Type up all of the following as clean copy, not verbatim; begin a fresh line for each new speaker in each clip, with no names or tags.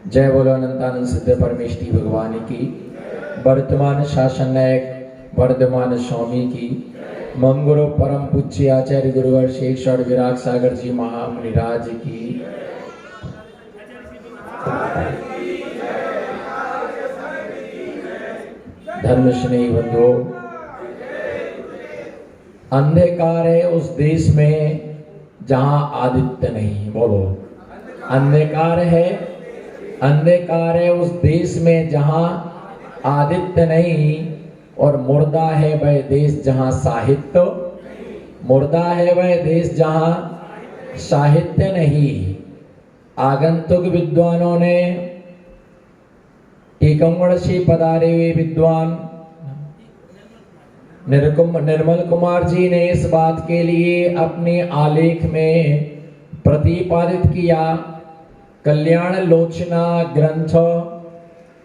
जय बोलो अनंतानंद सिद्ध परमेष्टि भगवान की। वर्तमान शासन नायक वर्धमान स्वामी की। मंगुरु परम पूज्य आचार्य गुरुवर शेषर विराग सागर जी महामुनिराज की। धर्म स्नेही बंधुओं, अंधकार है उस देश में जहां आदित्य नहीं। बोलो, अंधकार है उस देश में जहां आदित्य नहीं। और मुर्दा है वह देश जहां साहित्य, मुर्दा है वह देश जहां साहित्य नहीं। आगंतुक विद्वानों ने, टीकमगढ़ से पधारे हुए विद्वान निर्मल कुमार जी ने इस बात के लिए अपने आलेख में प्रतिपादित किया। कल्याण लोचना ग्रंथ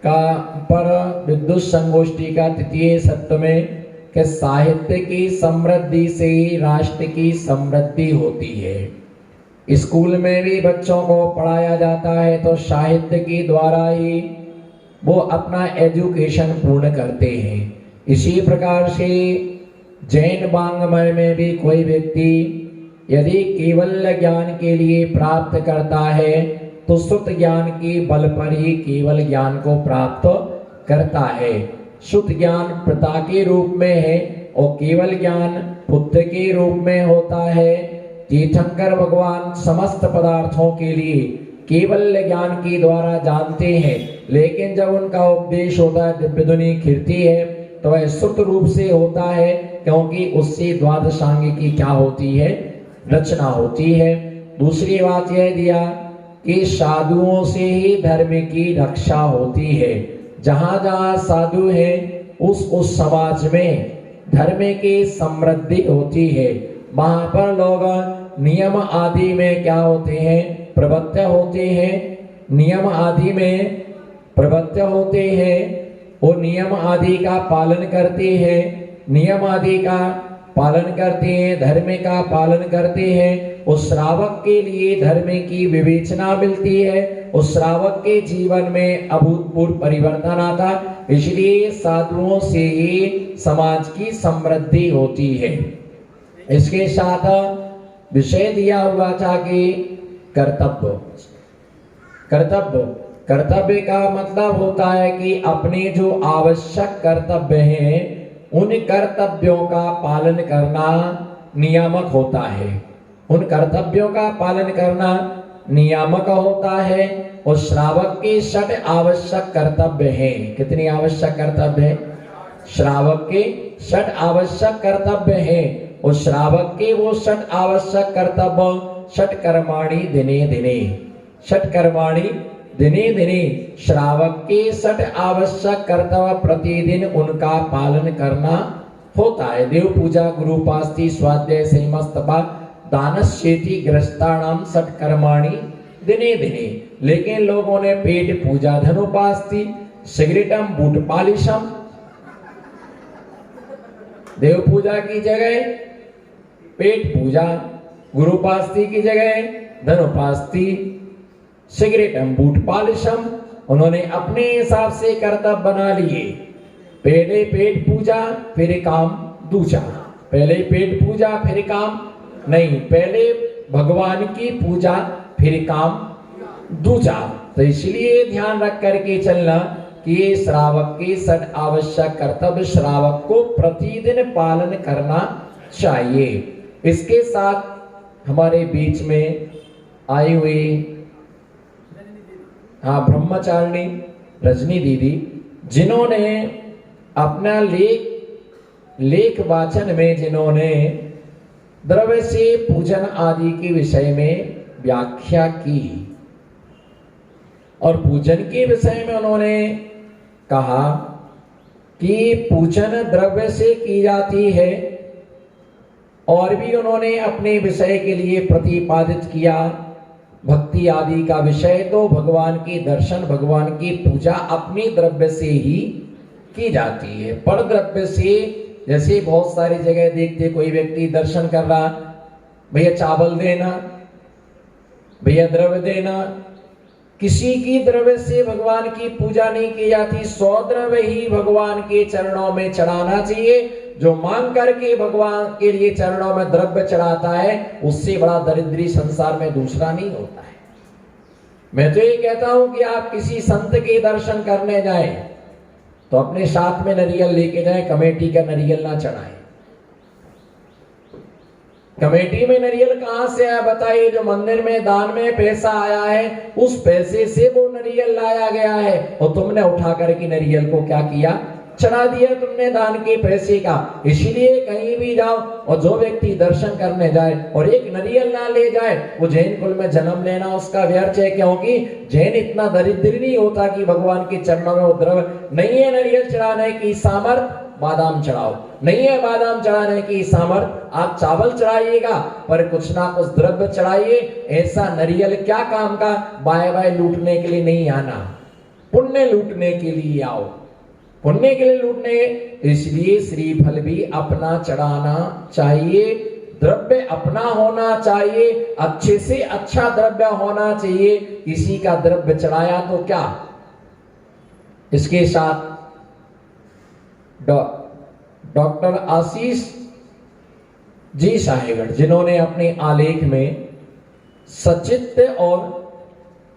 का पर विद्युत संगोष्ठी का तृतीय सत्र में कि साहित्य की समृद्धि से ही राष्ट्र की समृद्धि होती है। स्कूल में भी बच्चों को पढ़ाया जाता है तो साहित्य के द्वारा ही वो अपना एजुकेशन पूर्ण करते हैं। इसी प्रकार से जैन वाङ्मय में भी कोई व्यक्ति यदि केवल ज्ञान के लिए प्राप्त करता है तो शुद्ध ज्ञान के बल पर ही केवल ज्ञान को प्राप्त करता है। शुद्ध ज्ञान पिता के रूप में है और केवल ज्ञान पुत्र के रूप में होता है। तीर्थंकर भगवान समस्त पदार्थों के लिए केवल ज्ञान के द्वारा जानते हैं, लेकिन जब उनका उपदेश होता है दिव्य ध्वनि कीर्ति है तो वह शुद्ध रूप से होता है, क्योंकि उससे द्वादशांगी की क्या होती है, रचना होती है। दूसरी बात यह दिया कि साधुओं से ही धर्म की रक्षा होती है। जहां जहां साधु है उस समाज में धर्म की समृद्धि होती है। वहां पर लोग नियम आदि में क्या होते हैं, प्रवृत्त होते हैं। नियम आदि में प्रवृत्त होते हैं और नियम आदि का पालन करते हैं। नियम आदि का पालन करते हैं, धर्म का पालन करते हैं। उस श्रावक के लिए धर्म की विवेचना मिलती है। उस श्रावक के जीवन में अभूतपूर्व परिवर्तन आता। इसलिए साधुओं से ही समाज की समृद्धि होती है। इसके साथ विषय दिया हुआ था कि कर्तव्य। कर्तव्य का मतलब होता है कि अपने जो आवश्यक कर्तव्य हैं उन कर्तव्यों का पालन करना नियामक होता है। उन कर्तव्यों का पालन करना नियामक होता है। और श्रावक के 6 आवश्यक कर्तव्य हैं। कितनी आवश्यक कर्तव्य है? श्रावक के 6 आवश्यक कर्तव्य हैं। और श्रावक के वो 6 आवश्यक कर्तव्य 6 कर्माणि दिने दिने, 6 कर्माणि दिने दिने। श्रावक के 6 आवश्यक कर्तव्य प्रतिदिन उनका पालन करना होता है। देव पूजा, गुरुपास्ति, स्वाध्याय, संयमस्तपा, दानस्येति ग्रस्ताणाम 6 कर्माणि दिने दिने। लेकिन लोगों ने पेट पूजा, धनुपास्ति, सिगरेटम, बूट पालिशम, देव पूजा की जगह पेट पूजा, गुरुपास्ति की जगह धनुपास्ति, सिगरेटम, बूट पालिशम, उन्होंने अपने हिसाब से कर्तव्य बना लिए। पहले पेट पूजा फिर काम दूजा। पहले पेट पूजा फिर काम नहीं, पहले भगवान की पूजा फिर काम दूजा। तो इसलिए ध्यान रख करके चलना कि ये श्रावक के 6 आवश्यक कर्तव्य श्रावक को प्रतिदिन पालन करना चाहिए। इसके साथ हमारे बीच में आई हुई ब्रह्मचारिणी रजनी दीदी, जिन्होंने अपना लेख वाचन में जिन्होंने द्रव्य से पूजन आदि के विषय में व्याख्या की और पूजन के विषय में उन्होंने कहा कि पूजन द्रव्य से की जाती है। और भी उन्होंने अपने विषय के लिए प्रतिपादित किया भक्ति आदि का विषय तो भगवान की दर्शन, भगवान की पूजा अपनी द्रव्य से ही की जाती है। पर द्रव्य से, जैसे बहुत सारी जगह देखते कोई व्यक्ति दर्शन कर रहा, भैया चावल देना, भैया द्रव्य देना, किसी की द्रव्य से भगवान की पूजा नहीं की जाती, 100 द्रव्य ही भगवान के चरणों में चढ़ाना चाहिए। जो मांग करके भगवान के लिए चरणों में द्रव्य चढ़ाता है, उससे बड़ा दरिद्री संसार में दूसरा नहीं होता है। मैं तो ये कहता हूं कि आप किसी संत के दर्शन करने जाएं तो अपने साथ में नारियल लेके जाएं, कमेटी का नारियल ना चढ़ाएं। कमेटी में नारियल कहां से आया बताइए? जो मंदिर में दान में पैसा आया है, उस पैसे से वो नारियल लाया गया है, और तुमने उठा करके नारियल को क्या किया? चढ़ा दिया तुमने दान के पैसे का। इसीलिए कहीं भी जाओ और जो व्यक्ति दर्शन करने जाए और एक नारियल ना ले जाए, वो जैन कुल में जन्म लेना उसका व्यर्थ है। क्योंकि जैन इतना दरिद्र नहीं होता कि भगवान के चरणों में द्रव्य नहीं है। नारियल चढ़ाने की सामर्थ, बादाम चढ़ाओ। नहीं है बादाम चढ़ाने की सामर्थ, आप चावल चढ़ाइएगा, पर कुछ ना कुछ द्रव्य चढ़ाइए। ऐसा नारियल क्या काम का? बाय बाय लूटने के लिए नहीं आना, पुण्य लूटने के लिए आओ। पुण्य के लिए लूटने, इसलिए श्रीफल भी अपना चढ़ाना चाहिए, द्रव्य अपना होना चाहिए, अच्छे से अच्छा द्रव्य होना चाहिए। किसी का द्रव्य चढ़ाया तो क्या? इसके साथ डॉक्टर आशीष जी साहेगढ़, जिन्होंने अपने आलेख में सचित्त और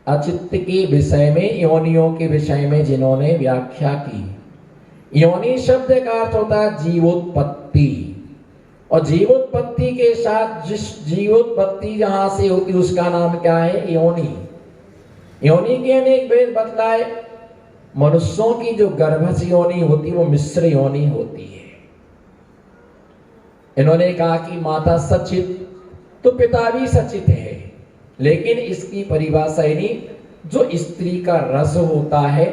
अचित्त के विषय में, योनियों के विषय में जिन्होंने व्याख्या की। योनि शब्द का अर्थ होता है जीवोत्पत्ति, और जीवोत्पत्ति के साथ जिस जीवोत्पत्ति जहां से होती उसका नाम क्या है? योनि। योनि के अनेक भेद बतलाए। मनुष्यों की जो गर्भस्थ योनि होती वो मिश्र योनि होती है। इन्होंने कहा कि माता सचित तो पिता भी सचित है, लेकिन इसकी परिभाषा नहीं, जो स्त्री का रस होता है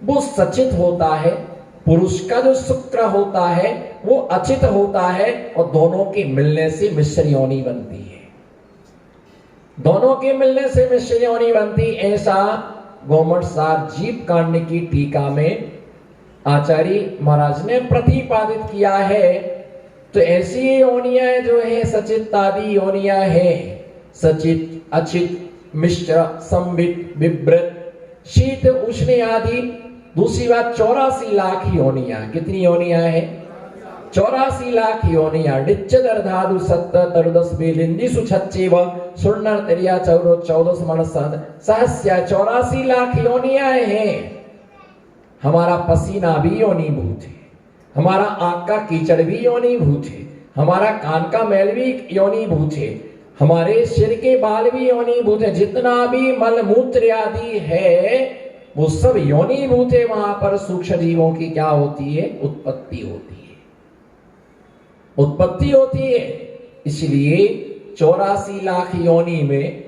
वो सचित होता है, पुरुष का जो शुक्र होता है वो अचित होता है, और दोनों के मिलने से मिश्र योनि बनती है। दोनों के मिलने से मिश्र योनि बनती। ऐसा गोमठ सार जीव कांड की टीका में आचार्य महाराज ने प्रतिपादित किया है। तो ऐसी योनियां जो है सचित आदि योनियां है, सचित, अचित, मिश्र, संबित, विवृत, शीत, उष्ण आदि। दूसरी बात 84 लाख योनियां। कितनी योनियां है? 84 लाख योनियां। डिच्चदर धादु सत्त तरुदस बेलिंदी सुछच्चेव सुर्णर तरिया चौरो 14 मनसद सहस्या 84 लाख योनियां हैं। हमारा पसीना भी योनिभूत है, हमारा आंख का कीचड़ भी योनिभूत है, हमारा कान का मैल भी योनिभूत है, हमारे सिर के बाल भी योनिभूत है। जितना भी मल मूत्र आदि है वो सब योनिभूत है। वहां पर सूक्ष्म जीवों की क्या होती है? उत्पत्ति होती है, उत्पत्ति होती है। इसलिए 84 लाख योनि में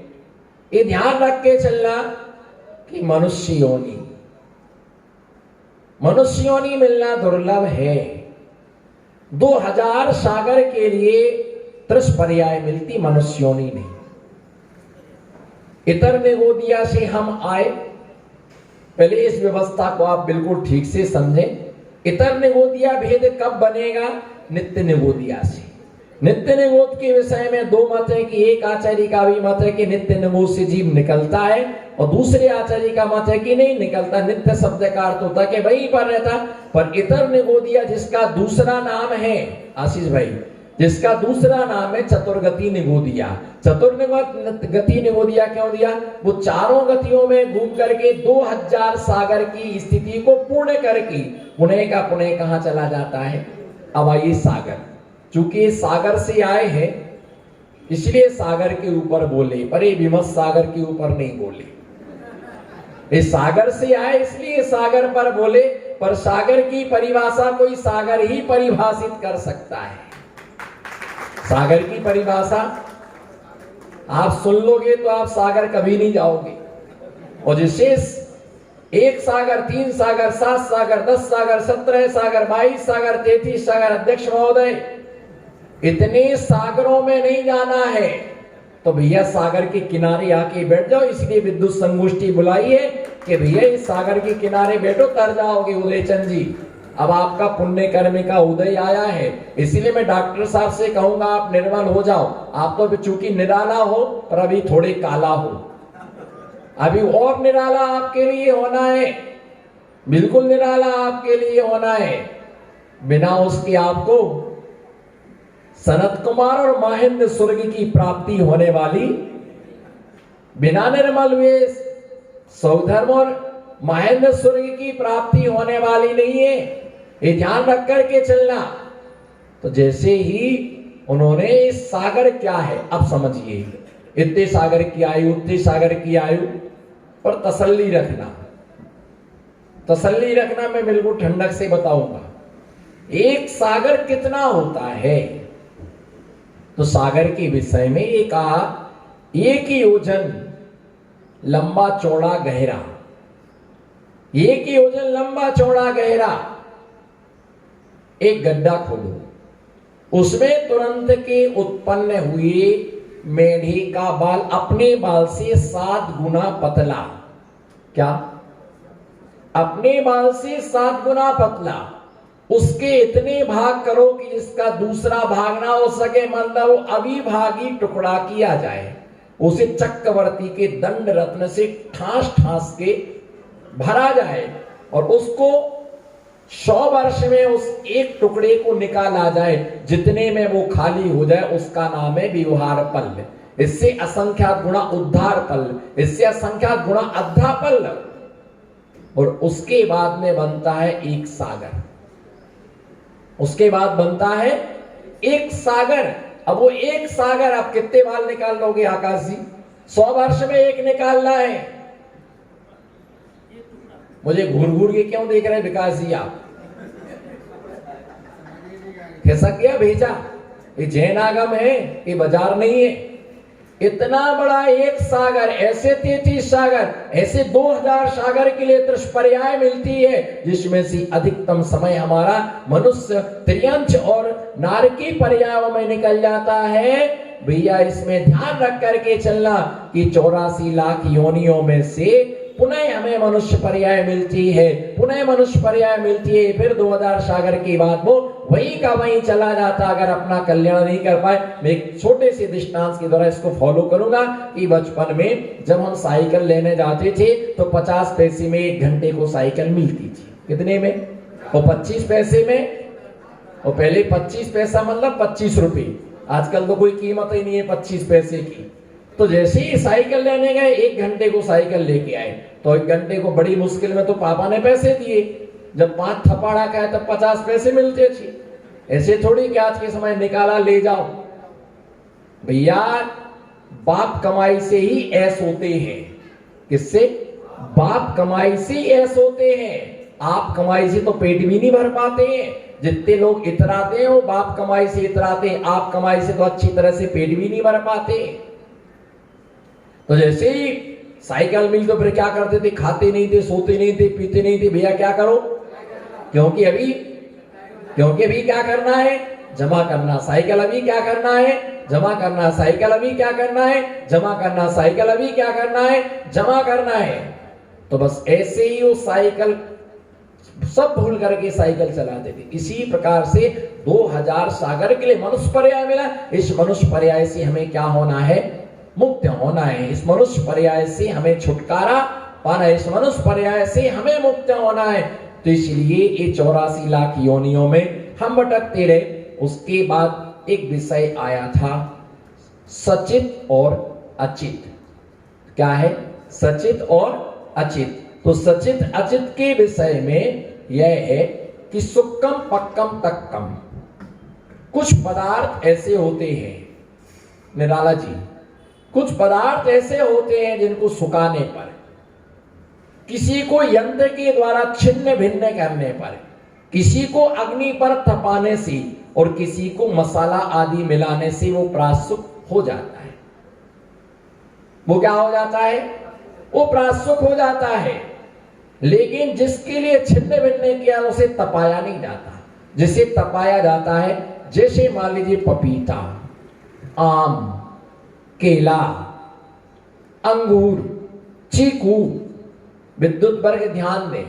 ये ध्यान रख के चलना कि मनुष्य योनि, मनुष्य योनि मिलना दुर्लभ है। 2000 सागर के लिए 30 पर्याय मिलती मनुष्य योनि नहीं। इतर निगोदिया से हम आए, पहले इस व्यवस्था को आप बिल्कुल ठीक से समझें। इतर निगोदिया भेद कब बनेगा? नित्य निगोदिया से। नित्य निगोद के विषय में दो मत है कि एक आचार्य का भी मत है कि नित्य निगोद से जीव निकलता है, और दूसरे आचार्य का मत है कि नहीं निकलता। नित्य शब्द का अर्थ होता है कि वहीं पर रहता। पर इतर निगोदिया जिसका दूसरा नाम है, आशीष भाई, जिसका दूसरा नाम है चतुर्गति निगोदिया। चतुर्गति निगोदिया क्यों दिया? वो चारों गतियों में घूम करके 2000 सागर की स्थिति को पूर्ण करके पुणे का पुणे कहां चला जाता है? अब आइए सागर, चूंकि सागर से आए हैं इसलिए सागर के ऊपर बोले, पर ये विमस सागर के ऊपर नहीं बोले। ये सागर से आए इसलिए सागर पर बोले, पर सागर की परिभाषा कोई सागर ही परिभाषित कर सकता है। सागर की परिभाषा आप सुन लोगे तो आप सागर कभी नहीं जाओगे। और जिससे 1 सागर, 3 सागर, 7 सागर, 10 सागर, 17 सागर, 22 सागर, 33 सागर, अध्यक्ष महोदय, इतने सागरों में नहीं जाना है तो भैया सागर के किनारे आके बैठ जाओ। इसलिए विद्युत संगोष्ठी बुलाई है कि भैया इस सागर के किनारे बैठो, तर जाओगे उदयचंद जी। अब आपका पुण्य कर्म का उदय आया है, इसलिए मैं डॉक्टर साहब से कहूंगा आप निर्मल हो जाओ। आप तो चूंकि निराला हो पर अभी थोड़े काला हो। अभी और निराला आपके लिए होना है, बिल्कुल निराला आपके लिए होना है। बिना उसके आपको सनत कुमार और महेंद्र स्वर्ग की प्राप्ति होने वाली, बिना निर्मल वेश सौधर्म और महेंद्र स्वर्ग की प्राप्ति होने वाली नहीं है। ये ध्यान रख करके चलना। तो जैसे ही उन्होंने इस सागर क्या है, अब समझिए, इतने सागर की आयु, उतने सागर की आयु, पर तसल्ली रखना, तसल्ली रखना। मैं बिल्कुल ठंडक से बताऊंगा एक सागर कितना होता है। तो सागर के विषय में ये कहा, एक योजन लंबा चौड़ा गहरा, एक योजन लंबा चौड़ा गहरा एक गड्ढा खोदो, उसमें तुरंत के उत्पन्न हुए मेढे का बाल अपने बाल से 7 गुना पतला, क्या अपने बाल से 7 गुना पतला, उसके इतने भाग करो कि इसका दूसरा भाग ना हो सके, मतलब अविभागी टुकड़ा किया जाए, उसे चक्रवर्ती के दंड रत्न से ठास ठास के भरा जाए और उसको 100 वर्ष में उस एक टुकड़े को निकाला जाए, जितने में वो खाली हो जाए उसका नाम है व्यवहार पल्ल। इससे असंख्यात गुणा उद्धार पल्ल, इससे असंख्यात गुणा अद्धा पल्ल, और उसके बाद में बनता है एक सागर, उसके बाद बनता है एक सागर। अब वो एक सागर आप कितने बाल निकाल लोगे आकाश जी? 100 वर्ष में एक निकालना है। मुझे घूर घूर के क्यों देख रहे हैं विकास जी आप? खिसक गया भेजा, ये जैन आगम है, ये बाजार नहीं है। इतना बड़ा एक सागर, ऐसे 33 सागर, ऐसे 2000 सागर के लिए त्रिपर्याय मिलती है, जिसमें से अधिकतम समय हमारा मनुष्य त्रियंच और नारकी पर्यायों में निकल जाता है। भैया इसमें ध्यान रख करके चलना कि 84 लाख योनियों में से पुनः हमें मनुष्य पर्याय मिलती है, पुनः मनुष्य पर्याय मिलती है। फिर 2000 सागर के बाद वो वहीं का वहीं चला जाता, अगर अपना कल्याण नहीं कर पाए। मैं एक छोटे से दृष्टांत के द्वारा इसको फॉलो करूंगा कि बचपन में जब हम साइकिल लेने जाते थे तो 50 पैसे में 1 घंटे को साइकिल मिलती थी। कितने में? और 25 पैसे में, और पहले 25 पैसा मतलब 25 रुपए। आजकल तो कोई कीमत ही नहीं है 25 पैसे की। तो जैसे ही साइकिल लेने गए, 1 घंटे को साइकिल लेके आए, तो 1 घंटे को बड़ी मुश्किल में तो पापा ने पैसे दिए। जब 5 थप्पड़ा खाए तब 50 पैसे मिलते थे। ऐसे थोड़ी कि आज के समय निकाला ले जाओ। भैया बाप कमाई से ही ऐस होते हैं। किससे? बाप कमाई से ही ऐस होते हैं। आप कमाई से तो पेट भी नहीं भर पाते हैं। जितने लोग इतराते हैं वो बाप कमाई से इतराते हैं, आप कमाई से तो अच्छी तरह से पेट भी नहीं भर पाते। तो जैसे ही साइकिल मिल तो फिर क्या करते थे? खाते नहीं थे, सोते नहीं थे, पीते नहीं थे। भैया क्या करो? क्योंकि अभी क्या करना है? जमा करना। साइकिल अभी क्या करना है? जमा करना। साइकिल अभी क्या करना है? जमा करना। साइकिल अभी क्या करना है? जमा करना है। तो बस ऐसे ही वो साइकिल सब भूल करके साइकिल चलाते थे। इसी प्रकार से 2000 सागर के लिए मनुष्य पर्याय मिला। इस मनुष्य पर्याय से हमें क्या होना है? मुक्त होना है। इस मनुष्य पर्याय से हमें छुटकारा पाना है। इस मनुष्य पर्याय से हमें मुक्त होना है। तो इसलिए ये 84 लाख योनियों में हम भटकते रहे। उसके बाद एक विषय आया था सचित और अचित। क्या है? सचित और अचित। तो सचित अचित के विषय में यह है कि सुक्कम पक्कम तक्कम, कुछ पदार्थ ऐसे होते हैं निराला जी, कुछ पदार्थ ऐसे होते हैं जिनको सुखाने पर, किसी को यंत्र के द्वारा छिन्न भिन्न करने पर, किसी को अग्नि पर तपाने से और किसी को मसाला आदि मिलाने से वो प्राशुक हो जाता है। वो क्या हो जाता है? वो प्राशुक हो जाता है। लेकिन जिसके लिए छिन्न भिन्न किया उसे तपाया नहीं जाता। जिसे तपाया जाता है, जैसे मान लीजिए पपीता, आम, केला, अंगूर, चीकू। विद्युत वर्ग ध्यान दें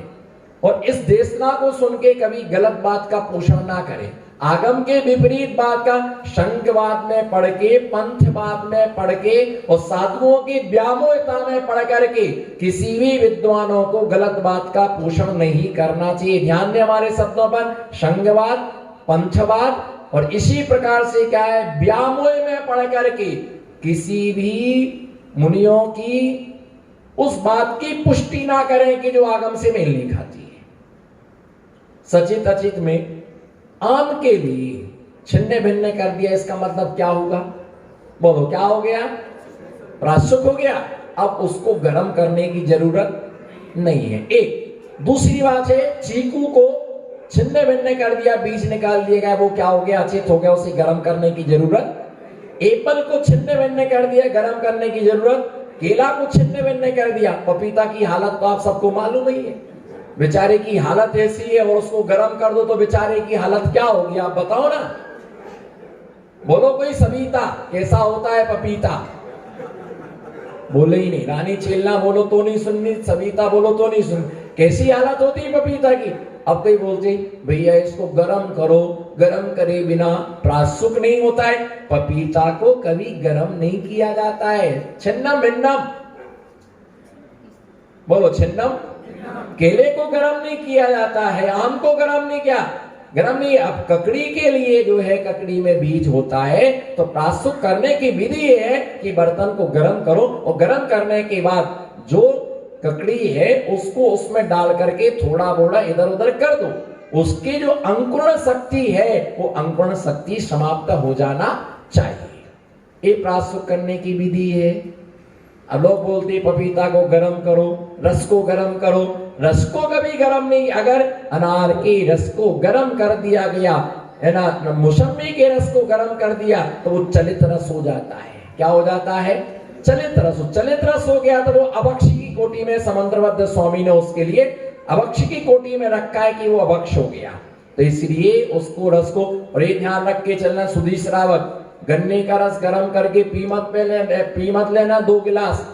और इस देशना को सुन के कभी गलत बात का पोषण ना करें। आगम के विपरीत बात का शंकवाद में पढ़ के, पंथवाद में पढ़ के और साधुओं की व्यामोहता में पढ़ करके किसी भी विद्वानों को गलत बात का पोषण नहीं करना चाहिए। ध्यान दें हमारे शब्दों पर, शंकवाद, पंथवाद और इसी प्रकार से क्या है, व्यामोह में पढ़ करके किसी भी मुनियों की उस बात की पुष्टि ना करें कि जो आगम से मेल नहीं खाती है। सचित अचित में आम के लिए छिन्न भिन्न कर दिया, इसका मतलब क्या होगा? बोलो क्या हो गया? प्राश्चित हो गया। अब उसको गर्म करने की जरूरत नहीं है। एक दूसरी बात है, चीकू को छिन्न भिन्न कर दिया, बीज निकाल दिया गया, वो क्या हो गया? अचेत हो गया, उसे गर्म करने की जरूरत। एप्पल को छिन्न भिन्न कर दिया, गर्म करने की जरूरत। केला को छिन्न भिन्न कर दिया। पपीता की हालत तो आप सबको मालूम ही है, बेचारे की हालत ऐसी है, और उसको गर्म कर दो तो बेचारे की हालत क्या होगी? आप बताओ ना, बोलो कोई सविता, कैसा होता है पपीता? बोले ही नहीं। रानी छेलना बोलो तो नहीं सुननी, सविता बोलो तो नहीं सुन। कैसी हालत होती है पपीता की? अब कोई बोलते भैया इसको गरम करो, गरम करे बिना प्रासुक नहीं होता है। पपीता को कभी गरम नहीं किया जाता है। छिन्नम भिन्नम बोलो, छिन्नम। केले को गरम नहीं किया जाता है, आम को गरम नहीं किया, गरम नहीं। अब ककड़ी के लिए जो है, ककड़ी में बीज होता है, तो प्रासुक करने की विधि है कि बर्तन को गरम करो और गरम करने के बाद जो ककड़ी है उसको उसमें डाल करके थोड़ा बोड़ा इधर उधर कर दो। उसकी जो अंकुरण शक्ति है वो अंकुरण शक्ति समाप्त हो जाना चाहिए। ये प्रासुक करने की विधि है। अब लोग बोलते पपीता को गरम करो, रस को गरम करो। रस को कभी गरम नहीं, अगर अनार के रस को गरम कर दिया गया है ना, मौसमी के रस को गरम कर दिया तो वो चलित रस हो जाता है। क्या हो जाता है? चलित रस। चलित रस हो गया तो वो अभक्ष की कोटि में, समंत्रबद्ध स्वामी ने उसके लिए अभक्ष की कोटि में रखा है कि वो अभक्ष हो गया। तो इसलिए उसको रस को, और ये ध्यान रख के चलना सुधी श्रावक, गन्ने का रस गरम करके पी मत लेना 2 गिलास,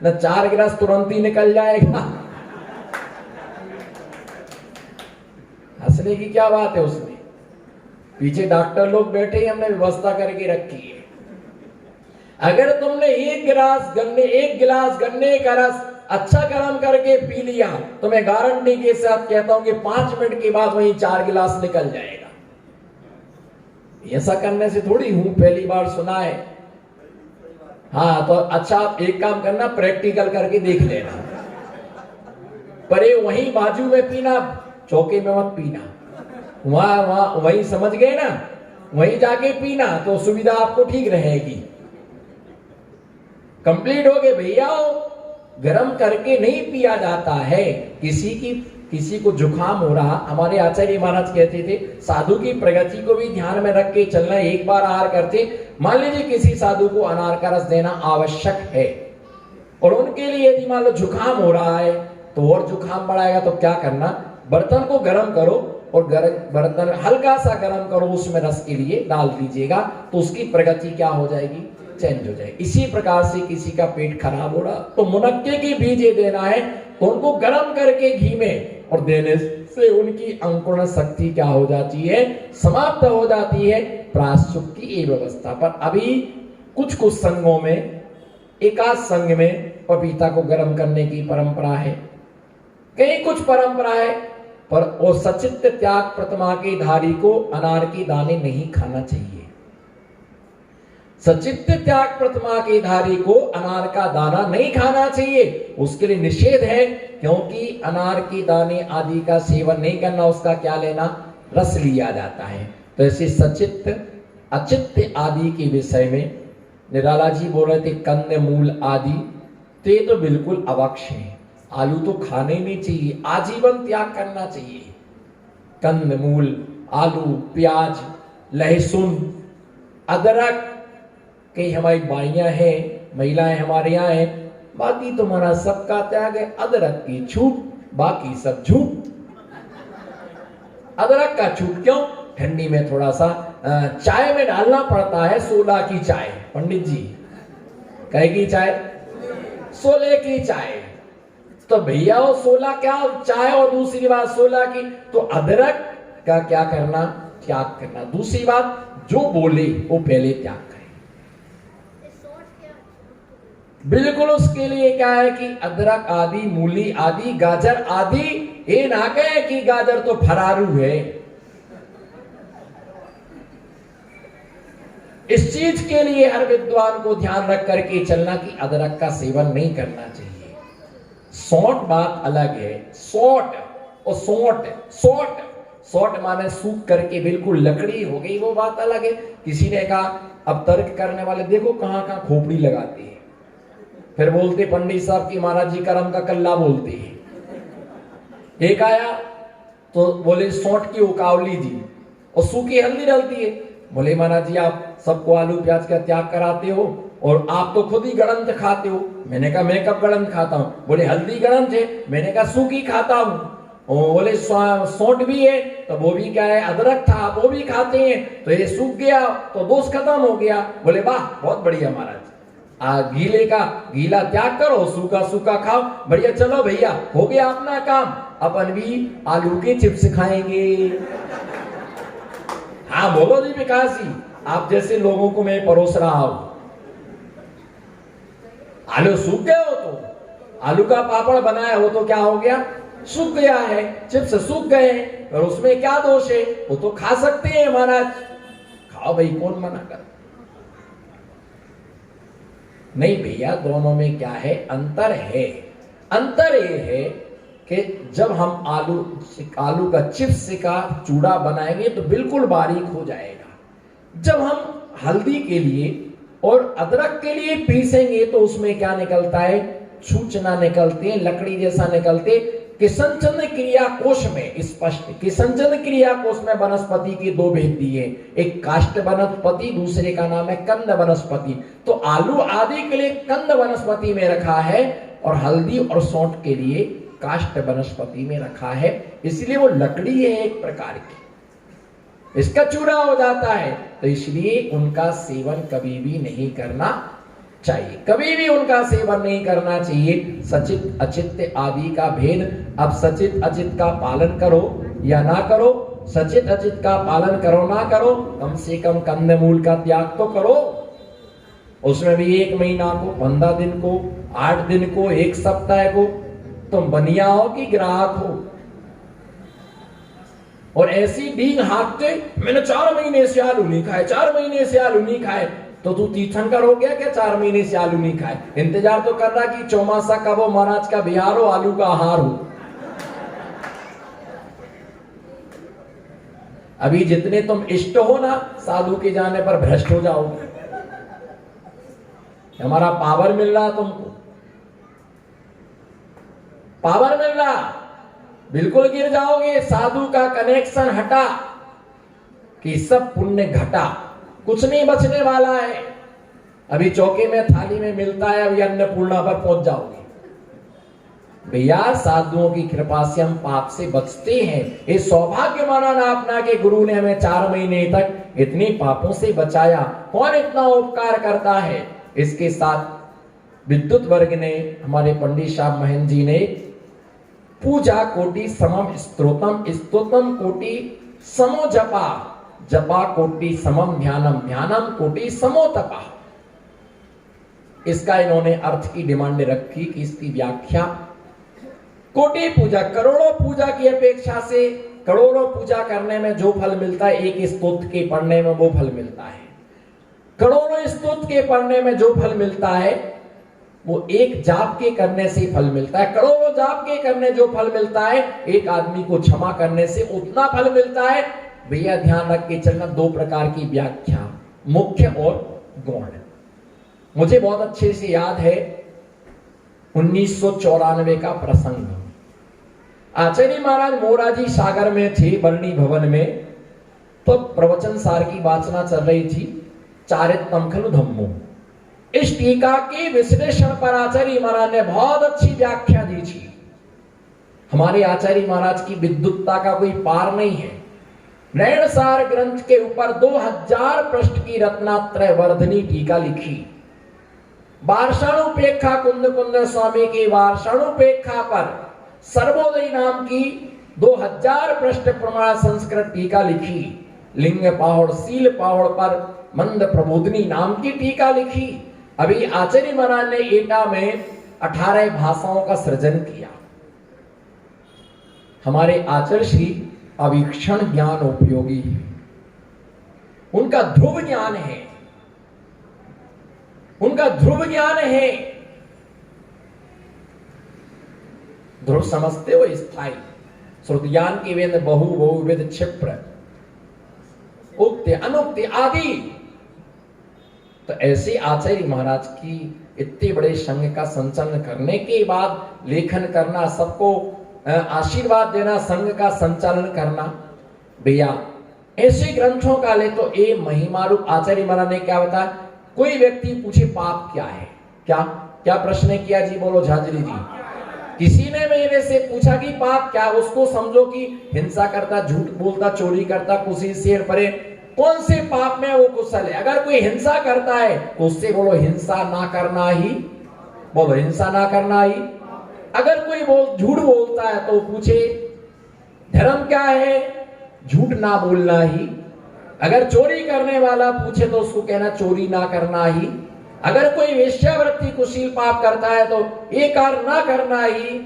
न 4 गिलास तुरंत ही निकल जाएगा। हंसने की क्या बात है उसमें? पीछे डॉक्टर लोग बैठे ही, हमने व्यवस्था करके रखी है। अगर तुमने 1 गिलास गन्ने का रस अच्छा गर्म करके पी लिया तो मैं गारंटी के साथ कहता हूं कि 5 मिनट के बाद वही 4 गिलास निकल जाएगा। ऐसा करने से थोड़ी हूं, पहली बार सुना है। हाँ तो अच्छा, आप एक काम करना, प्रैक्टिकल करके देख लेना। पर ये वहीं बाजू में पीना, चौके में मत पीना। वहां वहीं समझ गए ना, वहीं जाके पीना तो सुविधा आपको ठीक रहेगी। कंप्लीट हो गए भैया। गरम करके नहीं पिया जाता है। किसी को जुकाम हो रहा, हमारे आचार्य महाराज कहते थे साधु की प्रगति को भी ध्यान में रख के चलना। एक बार आहार करते, मान लीजिए किसी साधु को अनार का रस देना आवश्यक है, और उनके लिए यदि मान लो जुकाम हो रहा है तो और जुकाम बढ़ाएगा, तो क्या करना, बर्तन को गर्म करो और बर्तन हल्का सा गर्म करो, उसमें रस के लिए डाल दीजिएगा, तो उसकी प्रगति क्या हो जाएगी? चेंज हो जाए। इसी प्रकार से किसी का पेट खराब हो रहा तो मुनक्के की बीज देना है, तो उनको गर्म करके घी में और देने से उनकी अंकुरण शक्ति क्या हो जाती है? समाप्त हो जाती है। प्राश्चित की ये व्यवस्था। पर अभी कुछ संघों में, एकाध संघ में पपीता को गर्म करने की परंपरा है, कई कुछ परंपरा है, पर वो सचित्त त्याग प्रतिमा के धारी को अनार के दाने नहीं खाना चाहिए। सचित्त त्याग प्रतिमा के धारी को अनार का दाना नहीं खाना चाहिए, उसके लिए निषेध है, क्योंकि अनार के दाने आदि का सेवन नहीं करना, उसका क्या लेना? रस लिया जाता है। तो ऐसे सचित्त अचित्त आदि के विषय में निराला जी बोल रहे थे, कंद मूल आदि ते तो बिल्कुल अवक्ष है। आलू तो खाने नहीं चाहिए, आजीवन त्याग करना चाहिए। कंद मूल, आलू, प्याज, लहसुन, अदरक, कई हमारी बाइयां हैं, महिलाएं हमारे यहाँ हैं, बाकी तुम्हारा सबका त्याग है। अदरक की छूट, बाकी सब झूठ। अदरक का छूट क्यों? ठंडी में थोड़ा सा चाय में डालना पड़ता है। 16 की चाय, पंडित जी कहेगी चाय, 16 की चाय, तो भैया वो 16 क्या चाय, और दूसरी बात 16 की, तो अदरक का क्या करना? त्याग करना। दूसरी बात, जो बोले वो पहले त्याग करें। बिल्कुल उसके लिए क्या है कि अदरक आदि, मूली आदि, गाजर आदि, ये ना कहे कि गाजर तो फरारू है। इस चीज के लिए हर विद्वान को ध्यान रख करके चलना कि अदरक का सेवन नहीं करना चाहिए। सौंठ बात अलग है। सौंठ और सौंठ माने सूख करके बिल्कुल लकड़ी हो गई, वो बात अलग है। किसी ने कहा, अब तर्क करने वाले देखो कहां कहां खोपड़ी लगाते हैं, फिर बोलते पंडित साहब की महाराज जी करम का कल्ला बोलते हैं। एक आया तो बोले सौंठ की उकावली दी और सूखी हल्दी डलती है। बोले महाराज जी आप सबको आलू प्याज का त्याग कराते हो और आप तो खुद ही गड़ंत खाते हो। मैंने कहा मैं कब गड़ंत खाता हूं? बोले हल्दी गड़ंत है। मैंने कहा सूखी खाता हूं। बोले सौंठ भी है, तो वो भी क्या है, अदरक था, वो भी खाते हैं, तो ये सूख गया तो दोष खत्म हो गया। बोले वाह बहुत बढ़िया महाराज, गीले का गीला त्याग करो, सूखा सूखा खाओ, बढ़िया। चलो भैया हो गया अपना काम, अपन भी आलू के चिप्स खाएंगे। हाँ बोलो जी विकास जी, आप जैसे लोगों को मैं परोस रहा हूं। आलू सूख गए हो तो आलू का पापड़ बनाया वो तो क्या हो गया, सूख गया है। चिप्स सूख गए हैं और उसमें क्या दोष है, वो तो खा सकते हैं महाराज, खाओ भाई, कौन मना कर। नहीं भैया, दोनों में क्या है, अंतर है। अंतर ये है कि जब हम आलू का चिप्स का चूड़ा बनाएंगे तो बिल्कुल बारीक हो जाएगा। जब हम हल्दी के लिए और अदरक के लिए पीसेंगे तो उसमें क्या निकलता है, सूचना निकलते हैं, लकड़ी जैसा निकलते। किसंचन क्रिया कोश में स्पष्ट, किसंचन क्रिया कोश में वनस्पति की दो भेद दिए, एक काष्ठ वनस्पति, दूसरे का नाम है कंद वनस्पति। तो आलू आदि के लिए कंद वनस्पति में रखा है और हल्दी और सौंठ के लिए काष्ठ वनस्पति में रखा है, इसलिए वो लकड़ी है एक प्रकार की, इसका चूड़ा हो जाता है। तो इसलिए उनका सेवन कभी भी नहीं करना चाहिए, कभी भी उनका सेवन नहीं करना चाहिए। सचित अचित आदि का भेद, अब सचित अचित का पालन करो या ना करो, सचित अचित का पालन करो ना करो, कम से कम कंदमूल का त्याग तो करो। उसमें भी 1 महीना को, 15 दिन को, 8 दिन को, 1 सप्ताह को, तुम बनिया हो कि ग्राहक हो। और ऐसी डींग हाँकते, मैंने 4 महीने से आलू नहीं खाए, 4 महीने से आलू नहीं खाए, तो तू तीर्थंकर हो गया क्या 4 महीने से आलू नहीं खाए? इंतजार तो कर रहा कि चौमासा कब हो, महाराज का बिहार हो, आलू का आहार हो। अभी जितने तुम इष्ट हो ना, साधु के जाने पर भ्रष्ट हो जाओगे। हमारा पावर मिल रहा तुमको, पावर मिल रहा, बिल्कुल गिर जाओगे। साधु का कनेक्शन हटा कि सब पुण्य घटा, कुछ नहीं बचने वाला है। अभी चौके में थाली में मिलता है, अभी अन्नपूर्णा पर पहुंच जाओगे। भैया साधुओं की कृपा से हम पाप से बचते हैं। ये सौभाग्य माना ना अपना कि गुरु ने हमें 4 महीने तक इतने पापों से बचाया। कौन इतना उपकार करता है? इसके साथ विद्युत वर्ग ने, हमारे पंडित साहब महेंद्र जी ने, पूजा कोटि समम स्तोत्रम, स्तोत्रम कोटि समो जपा, जपा कोटि समम ध्यानम, ध्यानम कोटि समो तपा। इसका इन्होंने अर्थ की डिमांड रखी कि इसकी व्याख्या कोटि पूजा, करोड़ों पूजा की अपेक्षा से, करोड़ों पूजा करने में जो फल मिलता है, एक स्तोत्र के पढ़ने में वो फल मिलता है। करोड़ों स्तोत्र के पढ़ने में जो फल मिलता है वो एक जाप के करने से फल मिलता है। करोड़ों जाप के करने जो फल मिलता है, एक आदमी को क्षमा करने से उतना फल मिलता है। भैया ध्यान रख के चलना, 2 प्रकार की व्याख्या, मुख्य और गौण। मुझे बहुत अच्छे से याद है 1994 का प्रसंग। आचार्य महाराज मोराजी सागर में थे, बरनी भवन में, तो प्रवचन सार की वाचना चल रही थी, चारित्रम खलु धम्मो। इस टीका के विश्लेषण पर आचार्य महाराज ने बहुत अच्छी व्याख्या दी थी। हमारे आचार्य महाराज की विद्वत्ता का कोई पार नहीं है। नैणसार ग्रंथ के ऊपर 2000 पृष्ठ की रत्नात्रय वर्धनी टीका लिखी। वार्षाणुपेक्षा कुंद कुंद स्वामी की वार्षाणुपेक्षा पर सर्वोदय नाम की 2000 पृष्ठ प्रमाण संस्कृत टीका लिखी। लिंग पावड़ सील पावड़ पर मंद प्रबोधनी नाम की टीका लिखी। अभी आचार्य महाराज ने एटा में 18 भाषाओं का सृजन किया। हमारे आचार्य श्री अवीक्षण ज्ञान उपयोगी है, उनका ध्रुव ज्ञान है, उनका ध्रुव ज्ञान है। ध्रुव समझते हो? स्थायी श्रुति ज्ञान की वेद बहु बहुविध क्षिप्र उक्त अनुक्त आदि। तो ऐसे आचार्य महाराज की इतने बड़े संघ का संचालन करने के बाद लेखन करना, सबको आशीर्वाद देना, संघ का संचालन करना, भैया ऐसे ग्रंथों का ले तो ये महिमा रूप आचार्य महाराज ने क्या बताया? कोई व्यक्ति पूछे पाप क्या है, क्या क्या प्रश्न किया जी? बोलो झांझरी जी। किसी ने मेरे से पूछा कि पाप क्या? उसको समझो कि हिंसा करता, झूठ बोलता, चोरी करता, कुछ शेर परे, कौन से पाप में वो कुशल है? अगर कोई हिंसा करता है तो उससे बोलो हिंसा ना करना ही, बोलो हिंसा ना करना ही। अगर कोई झूठ बोलता है तो पूछे धर्म क्या है? झूठ ना बोलना ही। अगर चोरी करने वाला पूछे तो उसको कहना चोरी ना करना ही। अगर कोई वेश्यावृत्ति कुशील पाप करता है तो ये कार्य ना करना ही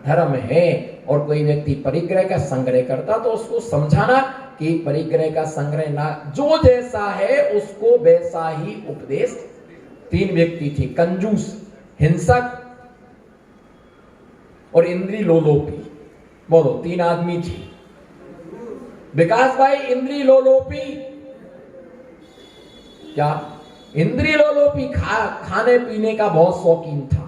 धर्म है। और कोई व्यक्ति परिग्रह का संग्रह करता तो उसको समझाना कि परिग्रह का संग्रह ना, जो जैसा है उसको वैसा ही उपदेश। 3 व्यक्ति थे, कंजूस, हिंसक और इंद्री लोलोपी। बोलो 3 आदमी थे। विकास भाई इंद्री लोलोपी क्या? इंद्री लोलोपी खाने पीने का बहुत शौकीन था।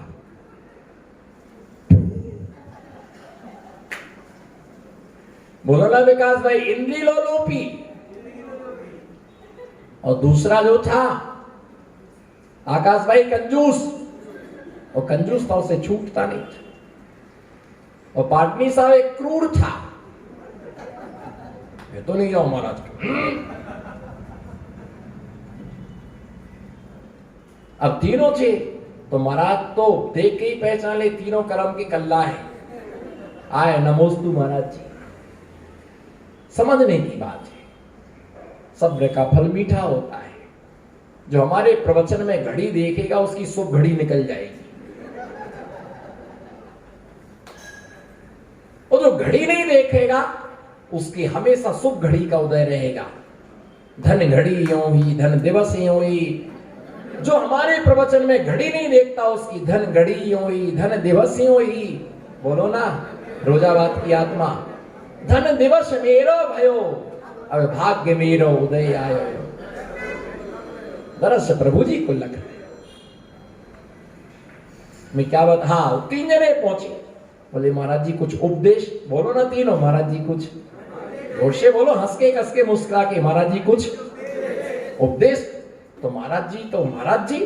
बोलो ना विकास भाई, इंद्री लोलोपी। और दूसरा जो था आकाश भाई कंजूस, और कंजूस था, उसे छूटता नहीं था। और पाटनी साहब एक क्रूर था। ये तो नहीं जाओ महाराज। अब तीनों थे तो महाराज तो देख के ही पहचान ले तीनों कर्म के कल्ला है। आए नमोस्तु महाराज जी। समझने की बात है, सब्र का फल मीठा होता है। जो हमारे प्रवचन में घड़ी देखेगा उसकी शुभ घड़ी निकल जाएगी, और जो घड़ी नहीं देखेगा उसकी हमेशा शुभ घड़ी का उदय रहेगा। धन घड़ी यूं ही, धन दिवस यूं ही। जो हमारे प्रवचन में घड़ी नहीं देखता उसकी धन घड़ी यूं ही, धन दिवस यूं ही। बोलो ना रोजाबाद की आत्मा। धन दिवस मेरो भयो, अब भाग्य मेरो उदय आयो। दरअसल प्रभु जी को लग रहा है। मैं क्या बात? हाँ 3 जने पहुंचे। बोले महाराज जी कुछ उपदेश। बोलो ना तीनों, महाराज जी कुछ जोर से बोलो, हंस के कस के मुस्कुरा के, महाराज जी कुछ उपदेश। तो महाराज जी तो महाराज जी,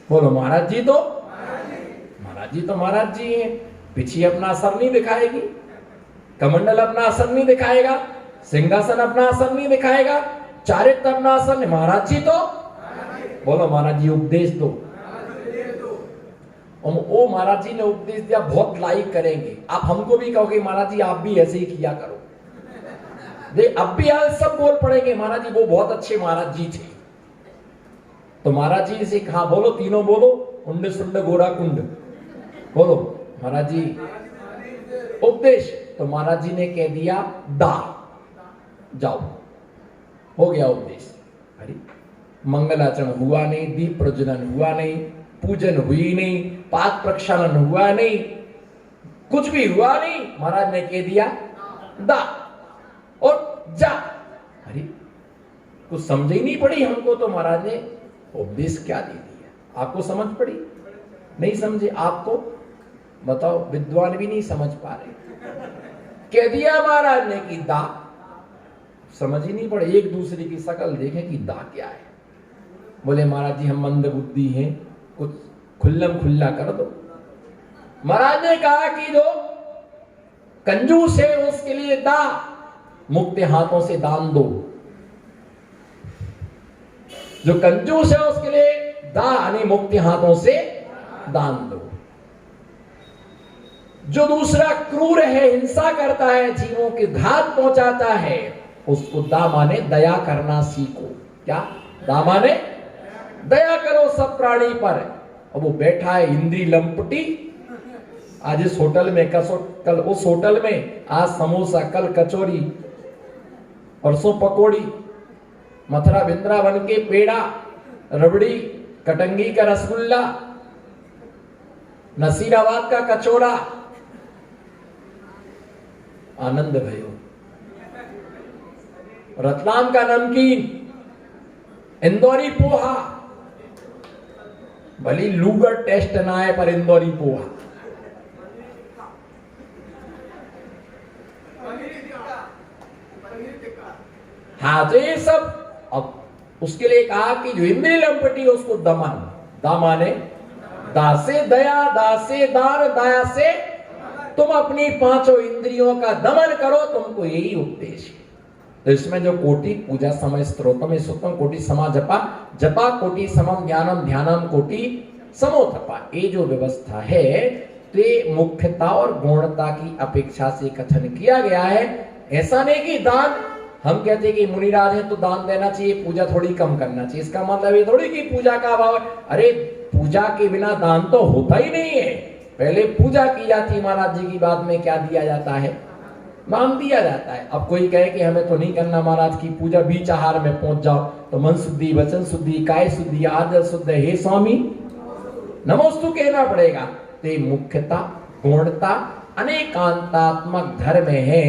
बोलो महाराज जी तो महाराज जी तो महाराज जी हैं। पिछी अपना असर नहीं दिखाएगी, कमंडल अपना असर नहीं दिखाएगा, सिंहासन अपना असर नहीं दिखाएगा, चारित्र अपना असर नहीं। महाराज जी तो बोलो महाराज जी उपदेश दो। ओ महाराज जी ने उपदेश दिया, बहुत लाइक करेंगे आप। हमको भी कहोगे महाराज जी आप भी ऐसे ही किया करो। देख अब भी आज सब बोल पड़ेंगे महाराज जी वो बहुत अच्छे महाराज जी थे। तो महाराज जी से कहा, बोलो तीनों बोलो, उंड सुंड गोरा कुंड। बोलो महाराज जी उपदेश। तो महाराज जी ने कह दिया दा, जाओ हो गया उपदेश। अरे मंगलाचरण हुआ नहीं, दीप प्रज्वलन हुआ नहीं, पूजन हुई नहीं, पाद प्रक्षालन हुआ नहीं, कुछ भी हुआ नहीं। महाराज ने कह दिया दा और जा। अरे कुछ समझ ही नहीं पड़ी हमको, तो महाराज ने उपदेश क्या दे दिया। आपको समझ पड़ी? नहीं समझे? आपको बताओ, विद्वान भी नहीं समझ पा रहे। कह दिया महाराज ने कि दा, समझ ही नहीं पड़े। एक दूसरे की शकल देखें कि दा क्या है। बोले महाराज जी हम मंद बुद्धि हैं, कुछ खुल्लम खुल्ला कर दो। महाराज ने कहा कि जो कंजूस है उसके लिए दा, मुक्त हाथों से दान दो। जो कंजूस है उसके लिए दा यानी मुक्त हाथों से दान दो। जो दूसरा क्रूर है, हिंसा करता है, जीवों के घात पहुंचाता है, उसको दामाने दया करना सीखो। क्या? दामाने दया करो सब प्राणी पर। अब वो बैठा है इंद्री लंपटी, आज इस होटल में कल उस होटल में, आज समोसा, कल कचौरी, परसों पकौड़ी, मथुरा वृंदावन के पेड़ा, रबड़ी, कटंगी का रसगुल्ला, नसीराबाद का कचौड़ा, आनंद भयो। रतलाम का नमकीन, इंदौरी पोहा, भली लूगर टेस्ट ना आए पर इंदौरी पोहा। हाँ, तो ये सब, अब उसके लिए कहा कि जो इंद्रिय लंपटी उसको दमन, दामाने दासे दया, दासे दान, दया से तुम अपनी पांचों इंद्रियों का दमन करो, तुमको यही उपदेश है। तो इसमें जो कोटि पूजा समय स्त्रोतम सुतम कोटि समा जपा, जपा कोटि समम ज्ञानम ध्यानम कोटि समो तपा, ये जो व्यवस्था है तो मुख्यता और गौणता की अपेक्षा से कथन किया गया है। ऐसा नहीं कि दान, हम कहते हैं कि मुनिराज है तो दान देना चाहिए, पूजा थोड़ी कम करना चाहिए, इसका मतलब ये थोड़ी कि पूजा का अभाव। अरे पूजा के बिना दान तो होता ही नहीं है। पहले पूजा की जाती महाराज जी की, बाद में क्या दिया जाता है? नाम दिया जाता है। अब कोई कहे कि हमें तो नहीं करना महाराज की पूजा, बीच आहार में पहुंच जाओ तो मन शुद्धि, वचन शुद्धि, काय शुद्धि, आदर शुद्ध, हे स्वामी नमोस्तु कहना पड़ेगा। तो मुख्यता गौणता अनेकांतात्मक धर्म है,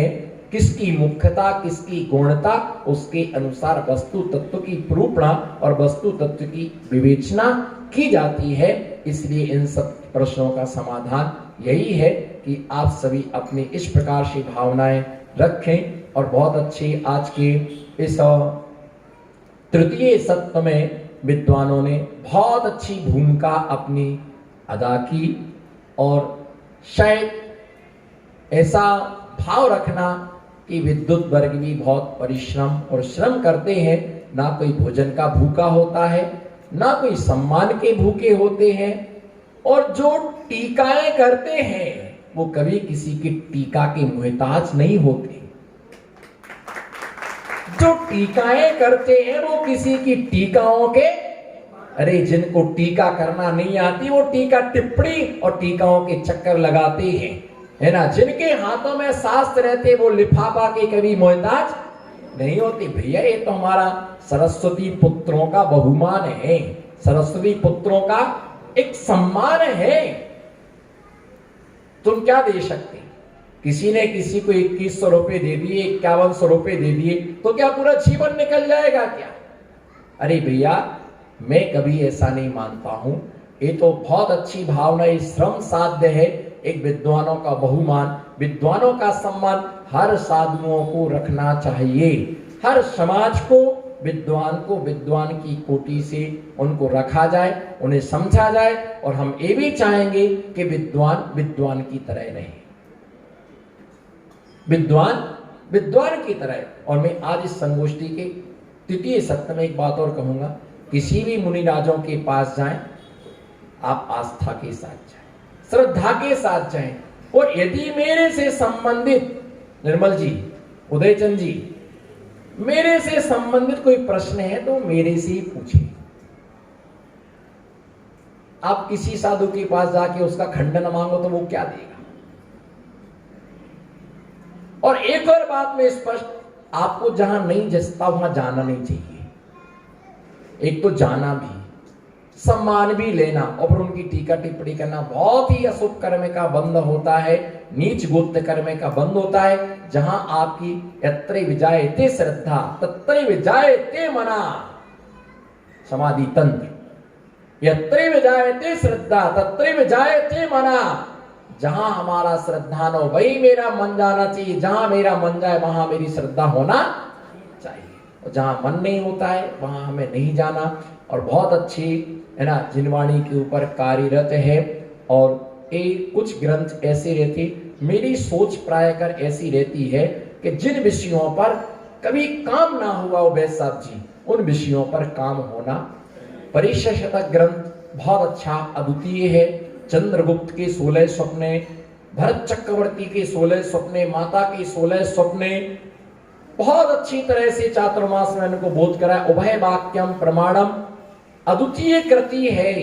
किसकी मुख्यता किसकी गौणता, उसके अनुसार वस्तु तत्व की निरूपणा और वस्तु तत्व की विवेचना की जाती है। इसलिए इन सब प्रश्नों का समाधान यही है कि आप सभी अपनी इस प्रकार से भावनाएं रखें। और बहुत अच्छी आज के इस तृतीय सत्र में विद्वानों ने बहुत अच्छी भूमिका अपनी अदा की। और शायद ऐसा भाव रखना कि विद्युत वर्ग भी बहुत परिश्रम और श्रम करते हैं, ना कोई भोजन का भूखा होता है, ना कोई सम्मान के भूखे होते हैं, और जो टीकाएं करते हैं वो कभी किसी की टीका के मुहताज नहीं होते। जो टीकाएं करते हैं वो किसी की टीकाओं के, अरे जिनको टीका करना नहीं आती वो टीका टिप्पणी और टीकाओं के चक्कर लगाते हैं, है ना। जिनके हाथों में शास्त्र रहते वो लिफाफा के कभी मोहताज नहीं होते। भैया ये तो हमारा सरस्वती पुत्रों का बहुमान है, सरस्वती पुत्रों का एक सम्मान है। तुम क्या दे सकते? किसी ने किसी को 2100 रुपए दे दिए, 5100 रुपए दे दिए, तो क्या पूरा जीवन निकल जाएगा क्या? अरे भैया मैं कभी ऐसा नहीं मानता हूं। ये तो बहुत अच्छी भावना, ये श्रम साध्य है। एक विद्वानों का बहुमान, विद्वानों का सम्मान हर साधुओं को रखना चाहिए। हर समाज को विद्वान को विद्वान की कोटि से उनको रखा जाए, उन्हें समझा जाए। और हम ये भी चाहेंगे कि विद्वान विद्वान की तरह रहे, विद्वान विद्वान की तरह। और मैं आज इस संगोष्ठी के तृतीय सत्र में एक बात और कहूंगा, किसी भी मुनिराजों के पास जाएं, आप आस्था के साथ जाएं, श्रद्धा के साथ जाएं। और यदि मेरे से संबंधित, निर्मल जी, उदयचंद जी, मेरे से संबंधित कोई प्रश्न है तो मेरे से ही पूछिए। आप किसी साधु के पास जाके उसका खंडन मांगो तो वो क्या देगा? और एक और बात में स्पष्ट, आपको जहां नहीं जचता वहां जाना नहीं चाहिए। एक तो जाना भी, सम्मान भी लेना और फिर उनकी टीका टिप्पणी करना बहुत ही अशुभ कर्म का बंध होता है, नीच गोत्र कर्म का बंध होता है। जहां आपकी यत्र विजायते श्रद्धा तत्र विजायते मना, समाधि तंत्र, यत्र विजायते श्रद्धा तत्र विजायते मना। जहां हमारा श्रद्धा न हो वही मेरा मन जाना चाहिए, जहां मेरा मन जाए वहां मेरी श्रद्धा होना चाहिए। और जहां मन नहीं होता है वहां हमें नहीं जाना। और बहुत अच्छी, है ना, जिनवाणी के ऊपर कार्यरत है। और एक कुछ ग्रंथ ऐसे रहते, मेरी सोच प्रायकर ऐसी रहती है कि जिन विषयों पर कभी काम ना हुआ हो वैद्य साहब जी, उन विषयों पर काम होना। परिचय शतक ग्रंथ बहुत अच्छा अद्वितीय है। चंद्रगुप्त के 16 सपने, भरत चक्रवर्ती के 16 सपने, माता के 16 सपने, बहुत अच्छी तरह से चातुर्मास में इनको बोध करा। उभय वाक्यम प्रमाणम अद्वितीय कृति है,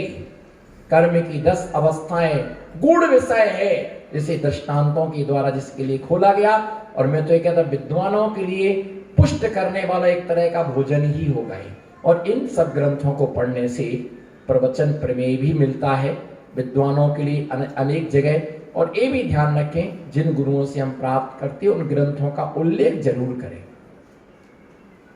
कर्म की 10 अवस्थाएं गूढ़ विषय है, जिसे दृष्टांतों के द्वारा जिसके लिए खोला गया। और मैं तो ये कहता विद्वानों के लिए पुष्ट करने वाला एक तरह का भोजन ही हो गए। और इन सब ग्रंथों को पढ़ने से प्रवचन प्रमेय भी मिलता है विद्वानों के लिए अनेक जगह। और ये भी ध्यान रखें, जिन गुरुओं से हम प्राप्त करते हैं उन ग्रंथों का उल्लेख जरूर करें,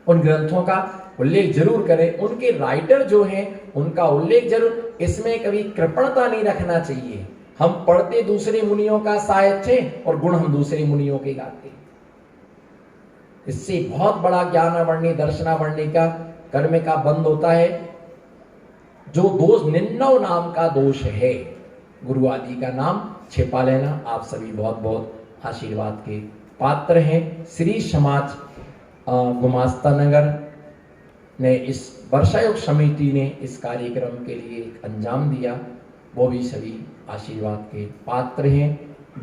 उन ग्रंथों का उल्लेख जरूर करें, उनके राइटर जो हैं उनका उल्लेख जरूर। इसमें कभी कृपणता नहीं रखना चाहिए। हम पढ़ते दूसरे मुनियों का साहित्य और गुण हम दूसरे मुनियों के गाते, इससे बहुत बड़ा ज्ञानावरणी दर्शनावरणी का कर्म का बंद होता है। जो दोष 99 नाम का दोष है, गुरु आदि का नाम छिपा लेना। आप सभी बहुत बहुत आशीर्वाद के पात्र हैं। श्री समाज गुमास्ता नगर ने इस वर्षायोग समिति ने इस कार्यक्रम के लिए एक अंजाम दिया, वो भी सभी आशीर्वाद के पात्र हैं।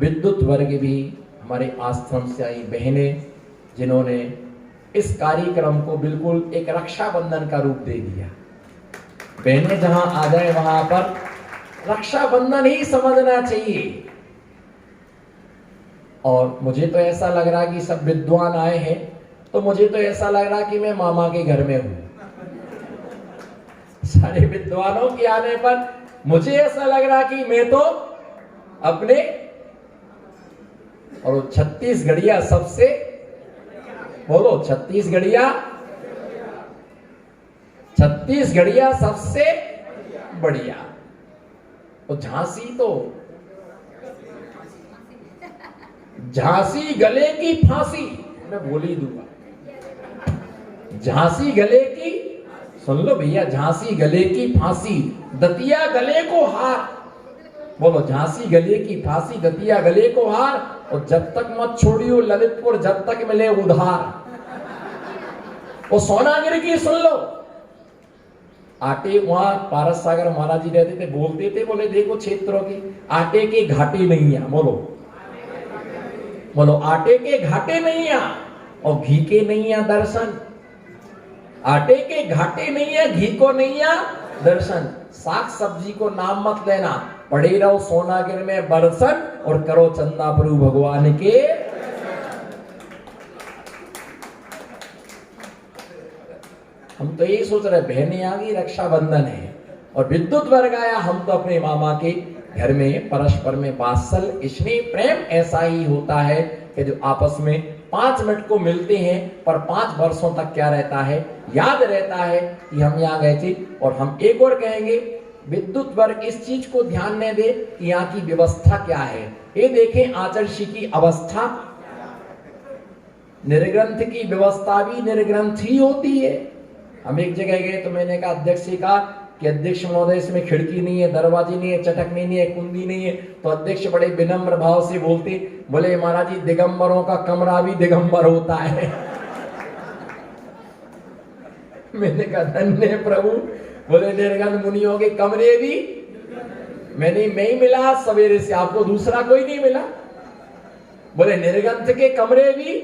विद्युत वर्ग भी हमारे आश्रम से आई बहनें, जिन्होंने इस कार्यक्रम को बिल्कुल एक रक्षाबंधन का रूप दे दिया। बहनें जहां आ जाए वहां पर रक्षाबंधन ही समझना चाहिए। और मुझे तो ऐसा लग रहा कि सब विद्वान आए हैं, तो मुझे तो ऐसा लग रहा कि मैं मामा के घर में हूं। सारे विद्वानों के आने पर मुझे ऐसा लग रहा कि मैं तो अपने, और 36 सबसे बोलो 36 सबसे बढ़िया। तो झांसी गले की फांसी, मैं बोल ही दूंगा। झांसी गले की, सुन लो भैया, झांसी गले की फांसी दतिया गले को हार। बोलो झांसी गले की फांसी दतिया गले को हार। और जब तक मत छोड़ियो ललितपुर, जब तक मिले उधार। वो सोनागिरी की सुन लो। आटे, वहां पारस सागर महाराज जी रहते थे, बोलते थे, बोले देखो क्षेत्रों की आटे के घाटे नहीं है। बोलो आटे के घाटे नहीं है और घी के नहीं है दर्शन। आटे के घाटे नहीं है, घी को नहीं है दर्शन। साग सब्जी को नाम मत लेना, पड़े रहो सोनागिर में बरसन और करो चंदा प्रभु भगवान के। हम तो यही सोच रहे, बहनें आ गई, रक्षाबंधन है और विद्युत वर्ग आया, हम तो अपने मामा के घर में परस्पर में वात्सल्य स्नेह प्रेम ऐसा ही होता है कि जो आपस में 5 मिनट को मिलते हैं पर 5 वर्षों तक क्या रहता है, याद रहता है कि हम यहाँ गए थे। और हम एक और कहेंगे, विद्युत वर्ग इस चीज को ध्यान न दे कि यहाँ की व्यवस्था क्या है। ये देखें आचर्षी की अवस्था, निर्ग्रंथ की व्यवस्था भी निर्ग्रंथ ही होती है। हम एक जगह गए तो मैंने कहा अध्यक्ष से कहा कि अध्यक्ष महोदय इसमें खिड़की नहीं है, दरवाजे नहीं है, चटकनी नहीं है, कुंडी नहीं है। तो अध्यक्ष बड़े विनम्र भाव से बोलते, बोले महाराज जी दिगंबरों का कमरा भी दिगंबर होता है। मैंने कहा धन्य प्रभु। बोले निर्गंध मुनियों के कमरे भी मैं ही मिला सवेरे से, आपको दूसरा कोई नहीं मिला। बोले निर्गंथ के कमरे भी,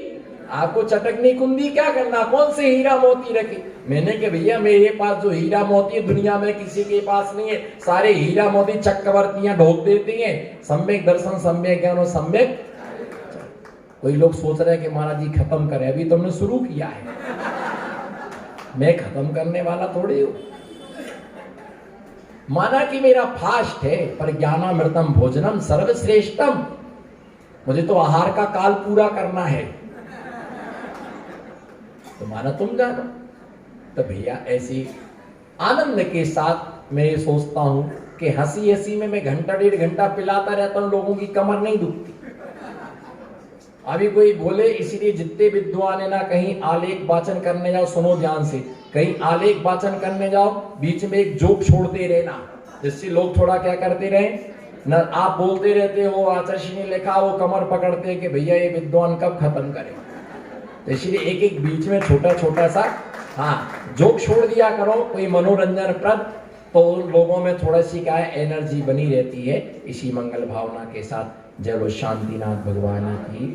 आपको चटकनी कुंदी क्या करना, कौन से हीरा मोती रखे। मैंने कहा भैया मेरे पास जो हीरा मोती दुनिया में किसी के पास नहीं है, सारे हीरा मोती चक्रवर्तियां ढोक देती हैं। सम्यक दर्शन सम्यक ज्ञान सम्यक। कोई लोग सोच रहे हैं कि महाराज जी खत्म करें, अभी तुमने शुरू किया है, मैं खत्म करने वाला थोड़ी हूं। माना कि मेरा फास्ट है, पर ज्ञानामृतम भोजनम सर्वश्रेष्ठम, मुझे तो आहार का काल पूरा करना है। तो माना तुम जानो। तो भैया ऐसी आनंद के साथ मैं ये सोचता हूं कि हंसी हंसी में मैं घंटा 1.5 घंटा पिलाता रहता हूं, लोगों की कमर नहीं दुखती। अभी कोई बोले, इसीलिए जितने विद्वान है ना, कहीं आलेख वाचन करने जाओ, सुनो ध्यान से, कहीं आलेख वाचन करने जाओ, बीच में एक जोक छोड़ते रहना, जिससे लोग थोड़ा क्या करते रहे न, आप बोलते रहते हो आचर्षी ने लिखा, वो कमर पकड़ते हैं कि भैया ये विद्वान कब खत्म करे। तो इसलिए एक एक बीच में छोटा छोटा सा जोक छोड़ दिया करो, कोई मनोरंजन प्रद, तो लोगों में थोड़ा सी क्या है एनर्जी बनी रहती है। इसी मंगल भावना के साथ जय बोलो शांतिनाथ भगवान की।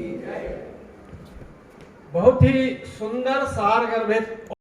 बहुत ही सुंदर सार गर्भित